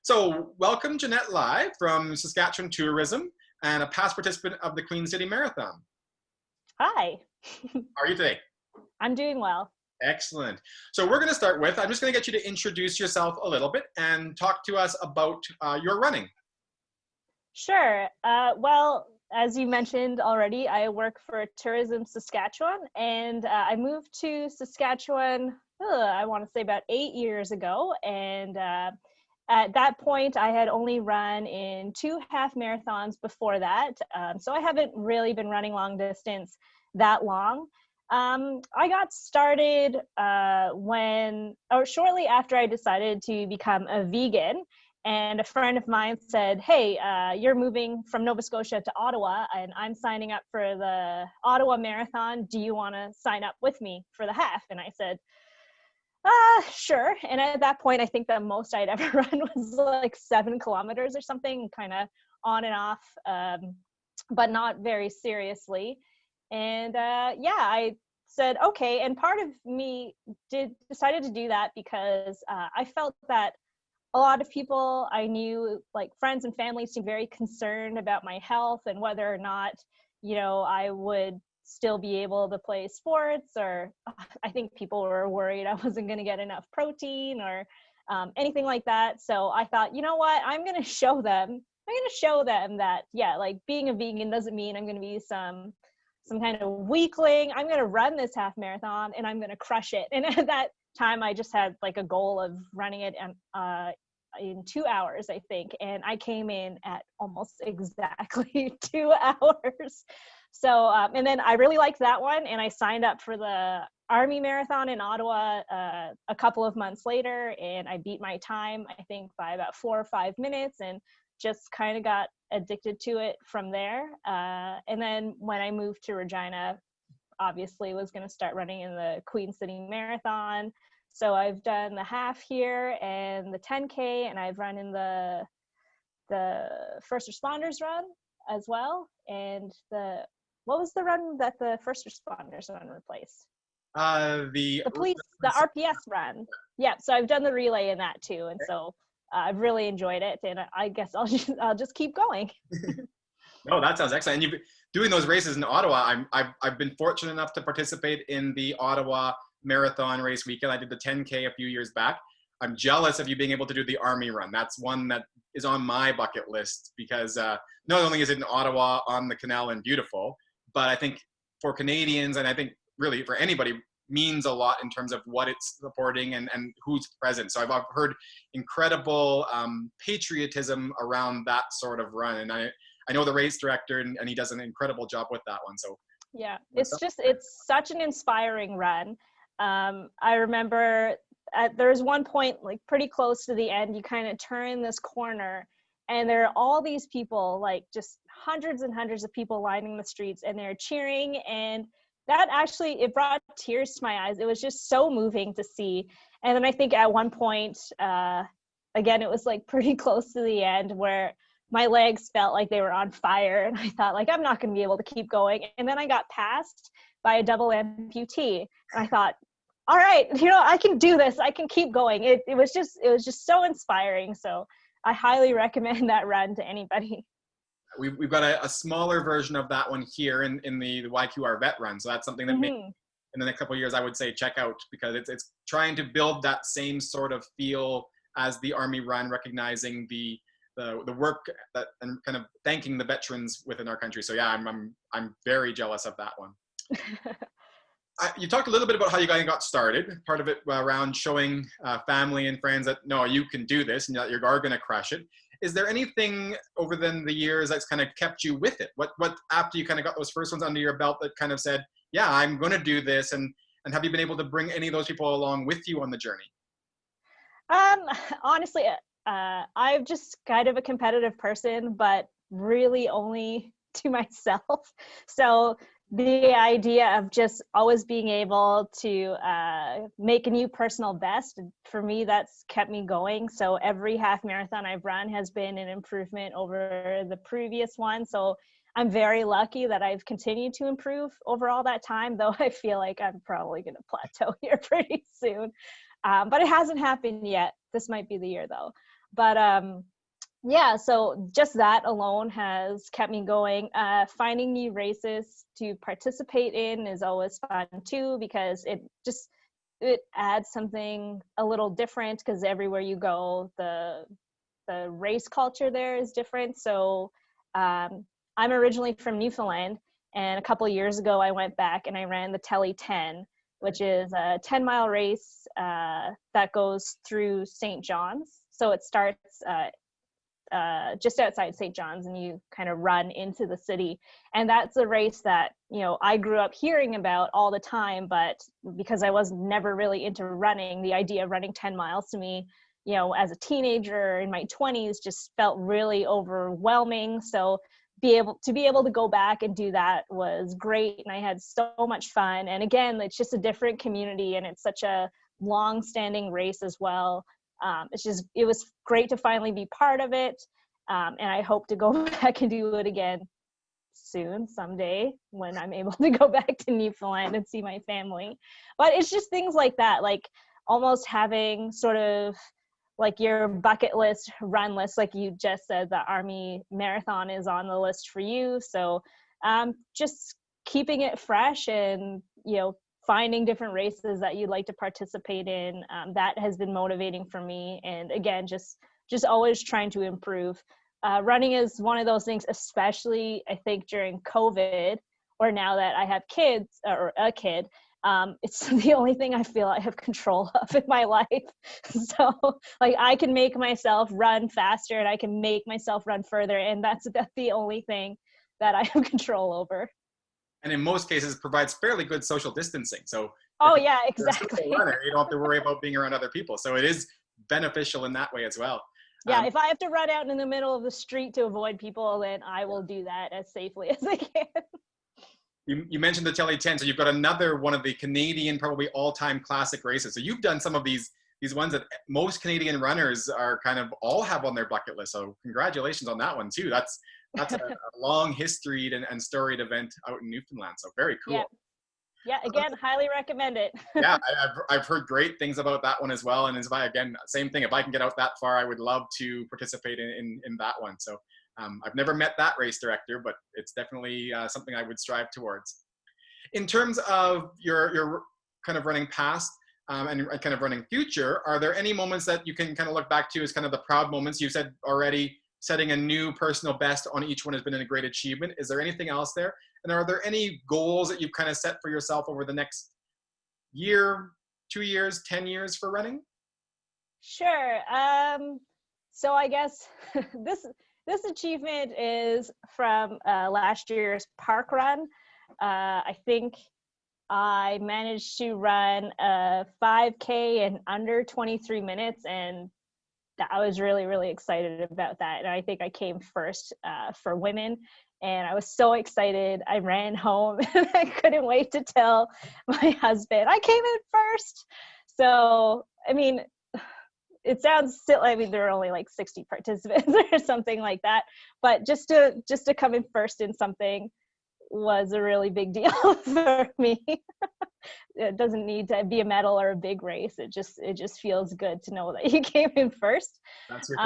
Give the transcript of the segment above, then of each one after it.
So, welcome Jeannette live from Saskatchewan Tourism and a past participant of the Queen City Marathon. Hi. How are you today? I'm doing well. Excellent. So we're going to start with, I'm just going to get you to introduce yourself a little bit and talk to us about your running. Sure. Well, as you mentioned already, I work for Tourism Saskatchewan, and I moved to Saskatchewan, I want to say about 8 years ago. And at that point, I had only run in 2 half marathons before that. So I haven't really been running long distance that long. I got started shortly after I decided to become a vegan. And a friend of mine said, hey, you're moving from Nova Scotia to Ottawa, and I'm signing up for the Ottawa Marathon. Do you want to sign up with me for the half? And I said, sure. And at that point, I think the most I'd ever run was like 7 kilometers or something, kind of on and off, but not very seriously. And I said, okay. And part of me decided to do that because I felt that a lot of people I knew, like friends and family, seemed very concerned about my health and whether or not, I would still be able to play sports, or I think people were worried I wasn't going to get enough protein or anything like that. So I thought, you know what, I'm going to show them that, yeah, like being a vegan doesn't mean I'm going to be some kind of weakling. I'm going to run this half marathon and I'm going to crush it. And at that time, I just had like a goal of running it in 2 hours, I think. And I came in at almost exactly 2 hours. So, and then I really liked that one. And I signed up for the Army Marathon in Ottawa a couple of months later. And I beat my time, I think, by about 4 or 5 minutes, and just kind of got addicted to it from there. And then when I moved to Regina, obviously was going to start running in the Queen City Marathon. So I've done the half here and the 10K, and I've run in the first responders run as well. And what was the run that the first responders run replaced? The police, the RPS run. Yeah, so I've done the relay in that too, and so I've really enjoyed it, and I guess I'll just keep going. No, that sounds excellent. And you've doing those races in Ottawa. I've been fortunate enough to participate in the Ottawa Marathon race weekend. I did the 10K a few years back. I'm jealous of you being able to do the Army run. That's one that is on my bucket list because not only is it in Ottawa on the canal and beautiful, but I think for Canadians, and I think really for anybody, means a lot in terms of what it's supporting and who's present. So I've heard incredible patriotism around that sort of run. And I know the race director, and he does an incredible job with that one. So yeah, it's such an inspiring run. I remember there's one point, like pretty close to the end, you kind of turn this corner and there are all these people, like just hundreds and hundreds of people lining the streets, and they're cheering. And that actually, it brought tears to my eyes. It was just so moving to see. And then I think at one point, again, it was like pretty close to the end where my legs felt like they were on fire. And I thought, like, I'm not going to be able to keep going. And then I got passed by a double amputee. And I thought, all right, I can do this. I can keep going. It was just so inspiring. So I highly recommend that run to anybody. We've got a smaller version of that one here in the YQR vet run. So that's something that maybe in the next couple of years I would say check out, because it's trying to build that same sort of feel as the Army run, recognizing the work that and kind of thanking the veterans within our country. So yeah, I'm very jealous of that one. You talked a little bit about how you guys got started. Part of it around showing family and friends that no, you can do this and that you are going to crush it. Is there anything over the years that's kind of kept you with it? What after you kind of got those first ones under your belt that kind of said, yeah, I'm going to do this, and have you been able to bring any of those people along with you on the journey? Honestly, I'm just kind of a competitive person, but really only to myself. So the idea of just always being able to make a new personal best, for me, that's kept me going. So every half marathon I've run has been an improvement over the previous one. So I'm very lucky that I've continued to improve over all that time, though I feel like I'm probably going to plateau here pretty soon. But it hasn't happened yet. This might be the year, though. But yeah, so just that alone has kept me going. Finding new races to participate in is always fun too, because it adds something a little different, because everywhere you go, the race culture there is different. So I'm originally from Newfoundland, and a couple of years ago I went back and I ran the Telly 10, which is a 10-mile race that goes through St. John's. So it starts just outside St. John's, and you kind of run into the city. And that's a race that, I grew up hearing about all the time, but because I was never really into running, the idea of running 10 miles to me, as a teenager in my 20s, just felt really overwhelming. So to be able to go back and do that was great, and I had so much fun. And again, it's just a different community, and it's such a long-standing race as well. It was great to finally be part of it, and I hope to go back and do it again soon, someday, when I'm able to go back to Newfoundland and see my family. But it's just things like that, like almost having sort of like your bucket list run list, like you just said, the Army Marathon is on the list for you. So just keeping it fresh, and finding different races that you'd like to participate in, that has been motivating for me. And again, just always trying to improve. Running is one of those things, especially I think during COVID, or now that I have kids, or a kid, it's the only thing I feel I have control of in my life. So like I can make myself run faster, and I can make myself run further, and that's the only thing that I have control over. And in most cases provides fairly good social distancing. So yeah, exactly. Runner, you don't have to worry about being around other people. So it is beneficial in that way as well. Yeah, if I have to run out in the middle of the street to avoid people, then I will do that as safely as I can. You mentioned the Telly 10, so you've got another one of the Canadian, probably all-time classic races. So you've done some of these ones that most Canadian runners are kind of all have on their bucket list. So congratulations on that one too. That's a long historied and storied event out in Newfoundland. So very cool. Yeah, again, highly recommend it. Yeah, I've heard great things about that one as well. And again, same thing. If I can get out that far, I would love to participate in that one. So I've never met that race director, but it's definitely something I would strive towards. In terms of your kind of running past and kind of running future, are there any moments that you can kind of look back to as kind of the proud moments? You said already setting a new personal best on each one has been a great achievement. Is there anything else there? And are there any goals that you've kind of set for yourself over the next year, 2 years, 10 years for running? Sure. So I guess this achievement is from last year's park run. I think I managed to run a 5K in under 23 minutes, and I was really, really excited about that. And I think I came first for women, and I was so excited. I ran home and I couldn't wait to tell my husband I came in first. So, I mean, it sounds silly. I mean, there are only like 60 participants or something like that, but just to come in first in something was a really big deal for me. It doesn't need to be a medal or a big race. It just feels good to know that you came in first. That's your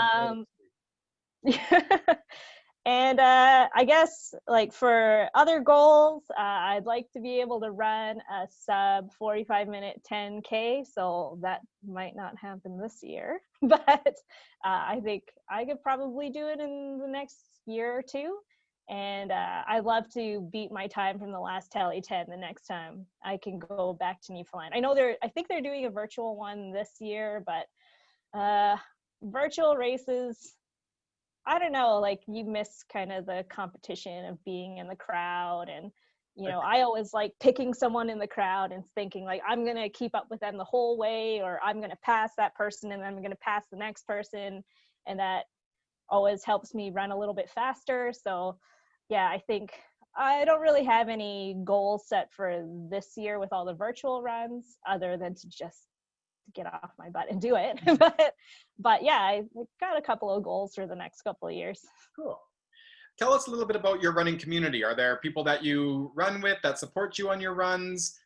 And I guess like for other goals, I'd like to be able to run a sub 45-minute 10K. So that might not happen this year, but I think I could probably do it in the next year or two. And I'd love to beat my time from the last Telly 10 the next time I can go back to Newfoundland. I think they're doing a virtual one this year, but virtual races, I don't know, like you miss kind of the competition of being in the crowd. And, I always like picking someone in the crowd and thinking like, I'm going to keep up with them the whole way, or I'm going to pass that person and then I'm going to pass the next person. And that always helps me run a little bit faster. So yeah, I think I don't really have any goals set for this year with all the virtual runs other than to just get off my butt and do it. but yeah, I've got a couple of goals for the next couple of years. Cool. Tell us a little bit about your running community. Are there people that you run with that support you on your runs,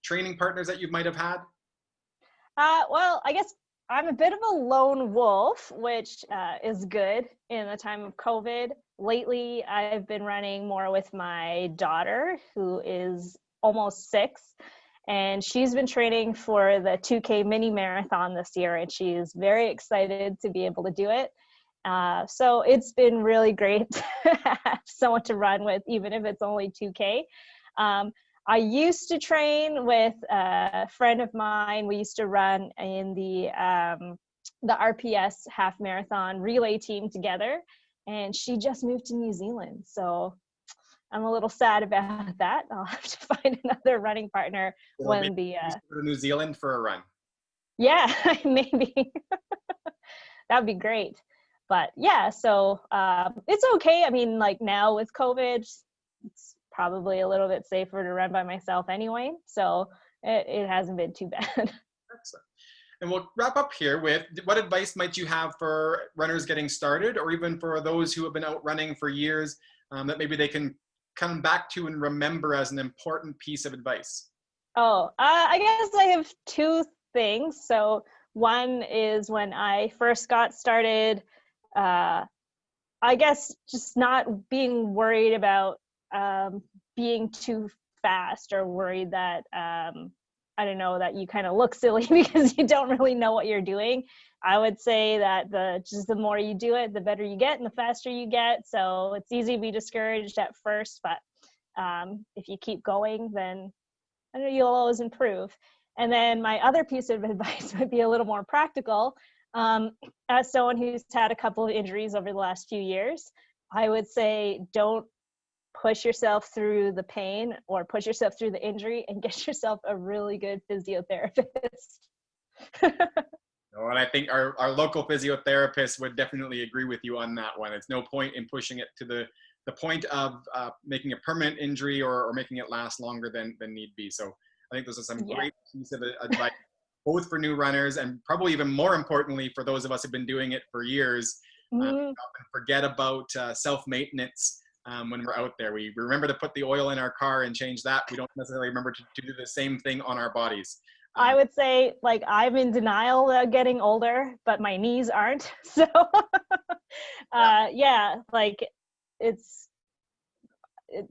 training partners that you might have had? Well, I guess I'm a bit of a lone wolf, which is good in the time of COVID. Lately, I've been running more with my daughter, who is almost 6, and she's been training for the 2K mini marathon this year, and she's very excited to be able to do it. So it's been really great to have someone to run with, even if it's only 2K. I used to train with a friend of mine. We used to run in the RPS half marathon relay team together, and she just moved to New Zealand. So I'm a little sad about that. I'll have to find another running partner when the go to New Zealand for a run. Yeah, maybe. That'd be great. But yeah, so it's okay. I mean, like now with COVID, it's probably a little bit safer to run by myself anyway. So it hasn't been too bad. Excellent. And we'll wrap up here with, what advice might you have for runners getting started, or even for those who have been out running for years, that maybe they can come back to and remember as an important piece of advice? Oh, I guess I have 2 things. So one is when I first got started, I guess just not being worried about being too fast, or worried that I don't know, that you kind of look silly because you don't really know what you're doing. I would say that the more you do it, the better you get and the faster you get. So it's easy to be discouraged at first, but if you keep going, then I know you'll always improve. And then my other piece of advice might be a little more practical. As someone who's had a couple of injuries over the last few years, I would say don't push yourself through the pain or push yourself through the injury, and get yourself a really good physiotherapist. And I think our local physiotherapist would definitely agree with you on that one. It's no point in pushing it to the point of making a permanent injury, or making it last longer than need be. So I think those are some great pieces of advice, both for new runners and probably even more importantly for those of us who've been doing it for years. Forget about self-maintenance when we're out there. We remember to put the oil in our car and change that. We don't necessarily remember to do the same thing on our bodies. I would say, like, I'm in denial of getting older, but my knees aren't. So like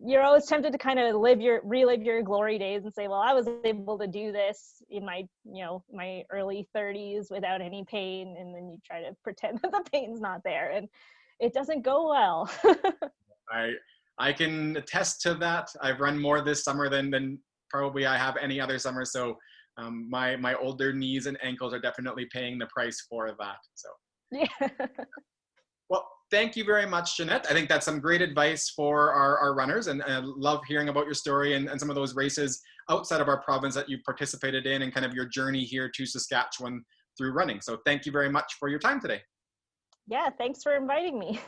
you're always tempted to kind of relive your glory days and say, well, I was able to do this in my early 30s without any pain, and then you try to pretend that the pain's not there, and it doesn't go well. I can attest to that. I've run more this summer than probably I have any other summer, so my older knees and ankles are definitely paying the price for that. So yeah. Well, thank you very much, Jeannette. I think that's some great advice for our runners, and I love hearing about your story and some of those races outside of our province that you participated in, and kind of your journey here to Saskatchewan through running. So thank you very much for your time today. Yeah, thanks for inviting me.